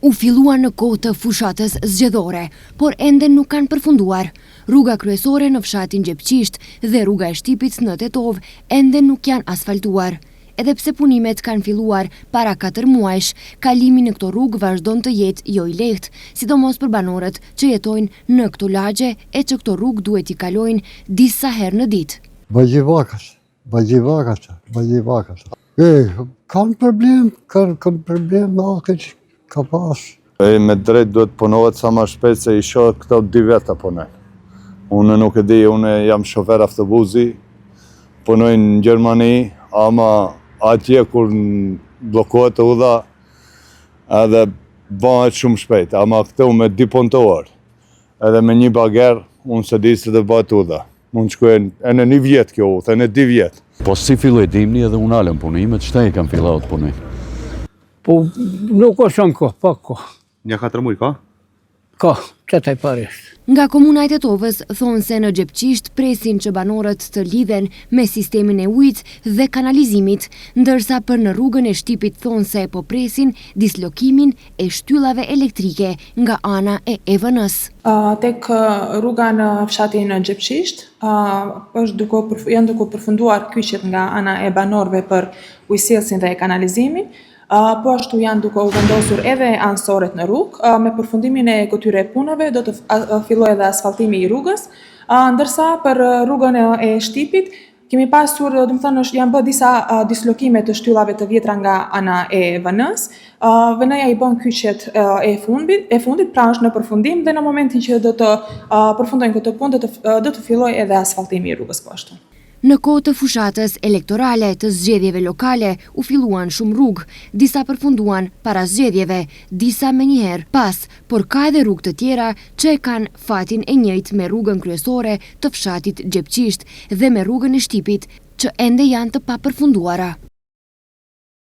U filluan në kohë të fushatës zgjedhore, por ende nuk kanë përfunduar. Rruga kryesore në fshatin Gjepqisht dhe rruga e Shtipit në Tetov ende nuk janë asfaltuar. Edhe pse punimet kanë filluar para 4 muajsh, kalimi në këto rrugë vazhdon të jetë jo i lehtë, sidomos për banorët që jetojnë në këto lagje e që këto rrugë duhet i kalojnë disa herë në ditë. Bagjivakës. Kanë problem në ka pas. Me drejt duhet punohet sa ma shpejt se i shoh këto 2 veta punojnë. Unë nuk e di, unë jam shofer autobusi, punoj në Gjermani, ama atje kur blokohet udha edhe bëhet shumë shpejt, ama këtu me 2 punëtor, edhe me 1 bager, unë se di se të bëhet udha. Mund shkojnë e në 1 vjet kjo udhë, e në 2 vjet. Po si filloj dimni edhe unë alëm punimet, qëta i kam fillau të punoj? Po nuk o shumë ko, pak ko. Një 4 muaj, ka? Ka, qëtaj parisht. Nga komuna e Tetovës thonë se në Gjepqisht presin që banorët të lidhen me sistemin e ujit dhe kanalizimit, ndërsa për në rrugën e Shtipit thonë se po presin dislokimin e shtyllave elektrike nga ana e EVN-s. Tek rruga në fshatin Gjepqisht, janë duke përfunduar kyçet nga ana e banorëve për ujësillësin dhe kanalizimin. Po ashtu janë duke u vendosur edhe anësoret në rrugë, me përfundimin e këtyre punëve do të fillojë edhe asfaltimi i rrugës, ndërsa për rrugën e Shtipit kemi pasur, janë bërë disa dislokime të shtyllave të vjetra nga ana e EVN-s. VN-ja i bën kyçet e fundit, pra është në përfundim dhe në momentin që do të përfundojnë këtë punë do të fillojë edhe asfaltimi i rrugës po ashtu. Në kohë të fushatës elektorale të zgjedhjeve lokale u filluan shumë rrugë, disa përfunduan para zgjedhjeve, disa me njëherë pas, por ka edhe rrugë të tjera që e kanë fatin e njëjtë me rrugën kryesore të fshatit Gjepqisht dhe me rrugën e Shtipit që ende janë të papërfunduara.